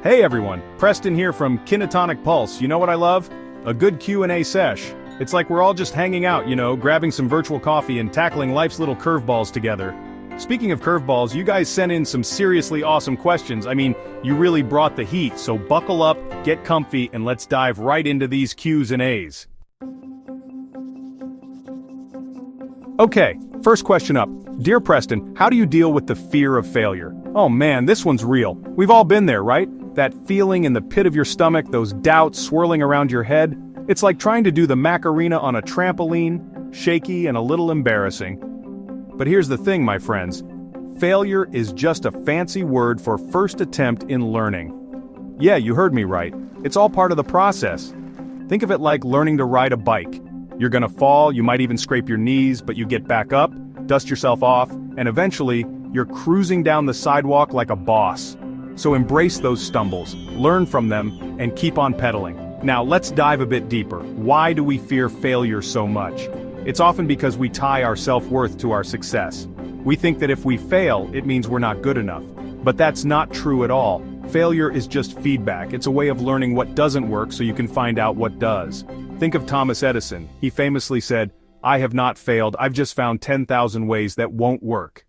Hey everyone, Preston here from Kinetonic Pulse. You know what I love? A good Q&A sesh. It's like we're all just hanging out, grabbing some virtual coffee and tackling life's little curveballs together. Speaking of curveballs, you guys sent in some seriously awesome questions. You really brought the heat, so buckle up, get comfy, and let's dive right into these Q's and A's. Okay, first question up. Dear Preston, how do you deal with the fear of failure? Oh man, this one's real. We've all been there, right? That feeling in the pit of your stomach, those doubts swirling around your head. It's like trying to do the Macarena on a trampoline, shaky and a little embarrassing. But here's the thing, my friends. Failure is just a fancy word for first attempt in learning. Yeah, you heard me right. It's all part of the process. Think of it like learning to ride a bike. You're gonna fall, you might even scrape your knees, but you get back up, dust yourself off, and eventually, you're cruising down the sidewalk like a boss. So embrace those stumbles, learn from them, and keep on pedaling. Now let's dive a bit deeper. Why do we fear failure so much? It's often because we tie our self-worth to our success. We think that if we fail, it means we're not good enough. But that's not true at all. Failure is just feedback. It's a way of learning what doesn't work so you can find out what does. Think of Thomas Edison. He famously said, "I have not failed, I've just found 10,000 ways that won't work."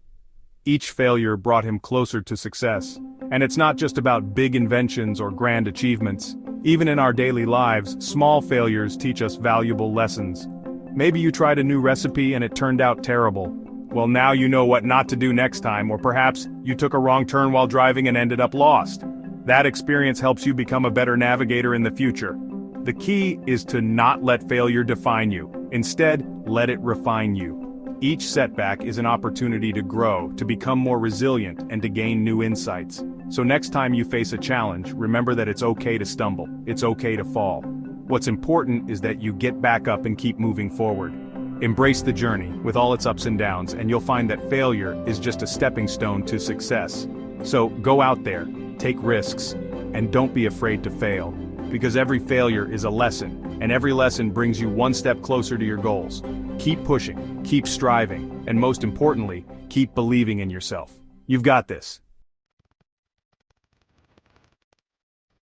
Each failure brought him closer to success. And it's not just about big inventions or grand achievements. Even in our daily lives, small failures teach us valuable lessons. Maybe you tried a new recipe and it turned out terrible. Well, now you know what not to do next time, or perhaps you took a wrong turn while driving and ended up lost. That experience helps you become a better navigator in the future. The key is to not let failure define you. Instead, let it refine you. Each setback is an opportunity to grow, to become more resilient, and to gain new insights. So next time you face a challenge, remember that it's okay to stumble. It's okay to fall. What's important is that you get back up and keep moving forward. Embrace the journey, with all its ups and downs, and you'll find that failure is just a stepping stone to success. So go out there, take risks, and don't be afraid to fail. Because every failure is a lesson, and every lesson brings you one step closer to your goals. Keep pushing, keep striving, and most importantly, keep believing in yourself. You've got this.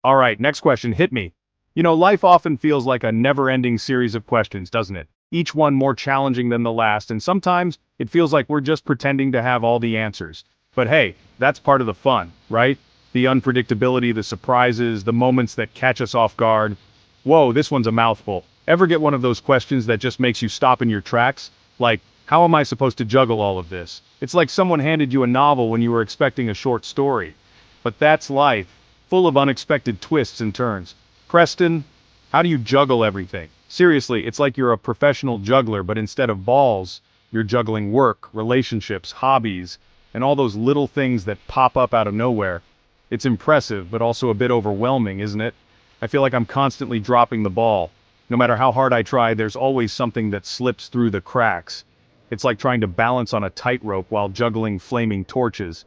Alright, next question, hit me. Life often feels like a never-ending series of questions, doesn't it? Each one more challenging than the last, and sometimes it feels like we're just pretending to have all the answers. But hey, that's part of the fun, right? The unpredictability, the surprises, the moments that catch us off guard. Whoa, this one's a mouthful. Ever get one of those questions that just makes you stop in your tracks? Like, how am I supposed to juggle all of this? It's like someone handed you a novel when you were expecting a short story. But that's life, full of unexpected twists and turns. Preston, how do you juggle everything? Seriously, it's like you're a professional juggler, but instead of balls, you're juggling work, relationships, hobbies, and all those little things that pop up out of nowhere. It's impressive, but also a bit overwhelming, isn't it? I feel like I'm constantly dropping the ball. No matter how hard I try, there's always something that slips through the cracks. It's like trying to balance on a tightrope while juggling flaming torches.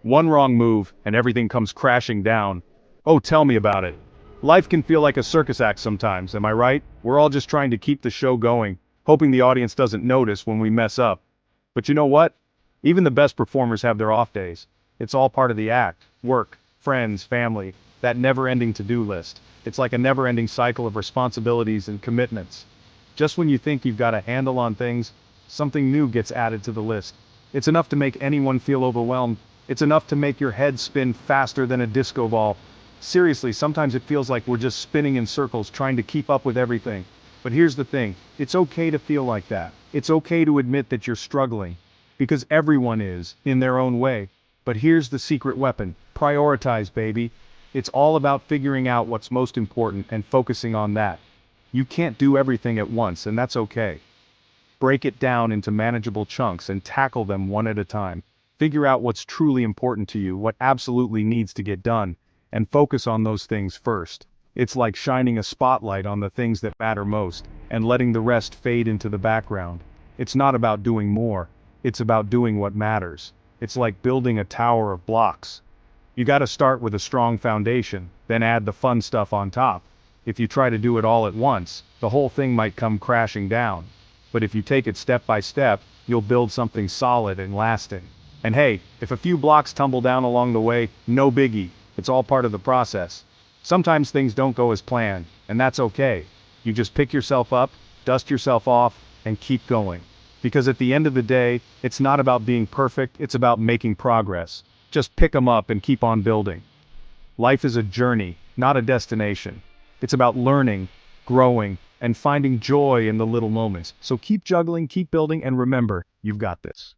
One wrong move, and everything comes crashing down. Oh, tell me about it. Life can feel like a circus act sometimes, am I right? We're all just trying to keep the show going, hoping the audience doesn't notice when we mess up. But you know what? Even the best performers have their off days. It's all part of the act. Work, friends, family, that never-ending to-do list. It's like a never-ending cycle of responsibilities and commitments. Just when you think you've got a handle on things, something new gets added to the list. It's enough to make anyone feel overwhelmed. It's enough to make your head spin faster than a disco ball. Seriously, sometimes it feels like we're just spinning in circles trying to keep up with everything. But here's the thing, it's okay to feel like that. It's okay to admit that you're struggling. Because everyone is, in their own way. But here's the secret weapon, prioritize, baby. It's all about figuring out what's most important and focusing on that. You can't do everything at once, and that's okay. Break it down into manageable chunks and tackle them one at a time. Figure out what's truly important to you, what absolutely needs to get done, and focus on those things first. It's like shining a spotlight on the things that matter most, and letting the rest fade into the background. It's not about doing more, it's about doing what matters. It's like building a tower of blocks. You gotta start with a strong foundation, then add the fun stuff on top. If you try to do it all at once, the whole thing might come crashing down. But if you take it step by step, you'll build something solid and lasting. And hey, if a few blocks tumble down along the way, no biggie. It's all part of the process. Sometimes things don't go as planned, and that's okay. You just pick yourself up, dust yourself off, and keep going. Because at the end of the day, it's not about being perfect, it's about making progress. Just pick 'em up and keep on building. Life is a journey, not a destination. It's about learning, growing, and finding joy in the little moments. So keep juggling, keep building, and remember, you've got this.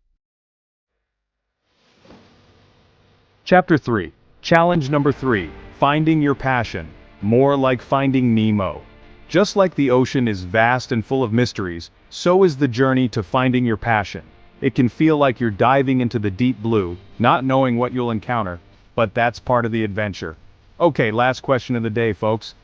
Chapter 3. Challenge number 3. Finding your passion. More like finding Nemo. Just like the ocean is vast and full of mysteries, so is the journey to finding your passion. It can feel like you're diving into the deep blue, not knowing what you'll encounter, but that's part of the adventure. Okay, last question of the day, folks.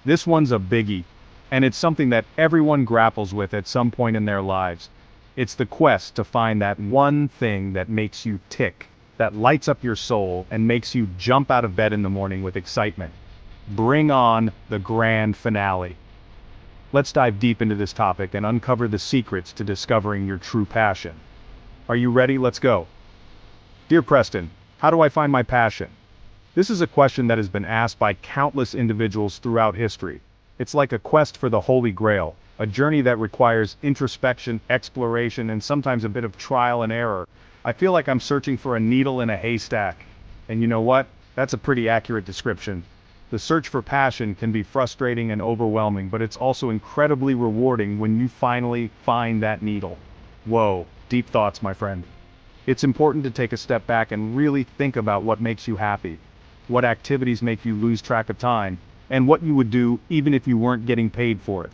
This one's a biggie, and it's something that everyone grapples with at some point in their lives. It's the quest to find that one thing that makes you tick, that lights up your soul and makes you jump out of bed in the morning with excitement. Bring on the grand finale. Let's dive deep into this topic and uncover the secrets to discovering your true passion. Are you ready? Let's go. Dear Preston, how do I find my passion? This is a question that has been asked by countless individuals throughout history. It's like a quest for the Holy Grail, a journey that requires introspection, exploration, and sometimes a bit of trial and error. I feel like I'm searching for a needle in a haystack. And you know what? That's a pretty accurate description. The search for passion can be frustrating and overwhelming, but it's also incredibly rewarding when you finally find that needle. Whoa, deep thoughts, my friend. It's important to take a step back and really think about what makes you happy, what activities make you lose track of time, and what you would do even if you weren't getting paid for it.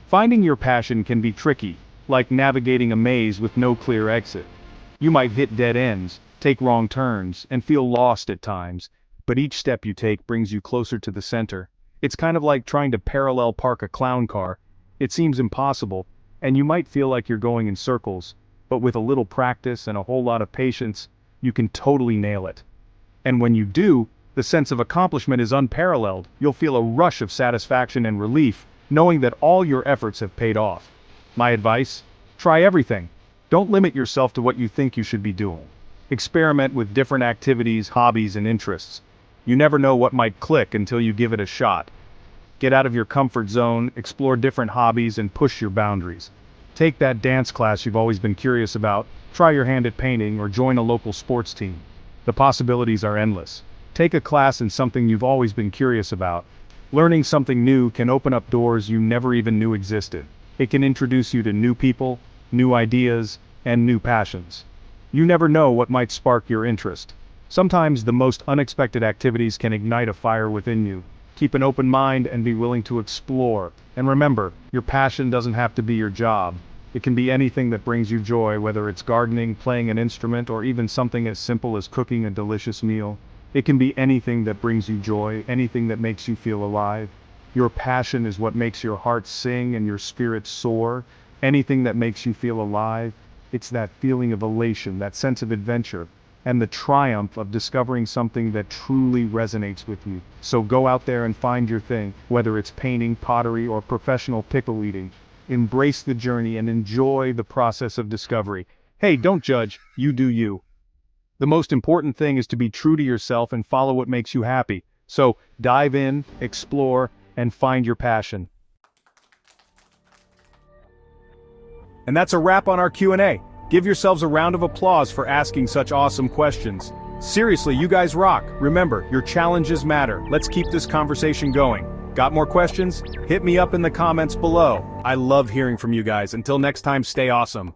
Finding your passion can be tricky, like navigating a maze with no clear exit. You might hit dead ends, take wrong turns, and feel lost at times. But each step you take brings you closer to the center. It's kind of like trying to parallel park a clown car. It seems impossible, and you might feel like you're going in circles, but with a little practice and a whole lot of patience, you can totally nail it. And when you do, the sense of accomplishment is unparalleled. You'll feel a rush of satisfaction and relief, knowing that all your efforts have paid off. My advice? Try everything. Don't limit yourself to what you think you should be doing. Experiment with different activities, hobbies, and interests. You never know what might click until you give it a shot. Get out of your comfort zone, explore different hobbies, and push your boundaries. Take that dance class you've always been curious about, try your hand at painting, or join a local sports team. The possibilities are endless. Take a class in something you've always been curious about. Learning something new can open up doors you never even knew existed. It can introduce you to new people, new ideas, and new passions. You never know what might spark your interest. Sometimes the most unexpected activities can ignite a fire within you. Keep an open mind and be willing to explore. And remember, your passion doesn't have to be your job. It can be anything that brings you joy, whether it's gardening, playing an instrument, or even something as simple as cooking a delicious meal. It can be anything that brings you joy, anything that makes you feel alive. Your passion is what makes your heart sing and your spirit soar. Anything that makes you feel alive. It's that feeling of elation, that sense of adventure, and the triumph of discovering something that truly resonates with you. So go out there and find your thing, whether it's painting, pottery, or professional pickle eating. Embrace the journey and enjoy the process of discovery. Hey, don't judge, you do you. The most important thing is to be true to yourself and follow what makes you happy. So dive in, explore, and find your passion. And that's a wrap on our Q&A. Give yourselves a round of applause for asking such awesome questions. Seriously, you guys rock. Remember, your challenges matter. Let's keep this conversation going. Got more questions? Hit me up in the comments below. I love hearing from you guys. Until next time, stay awesome.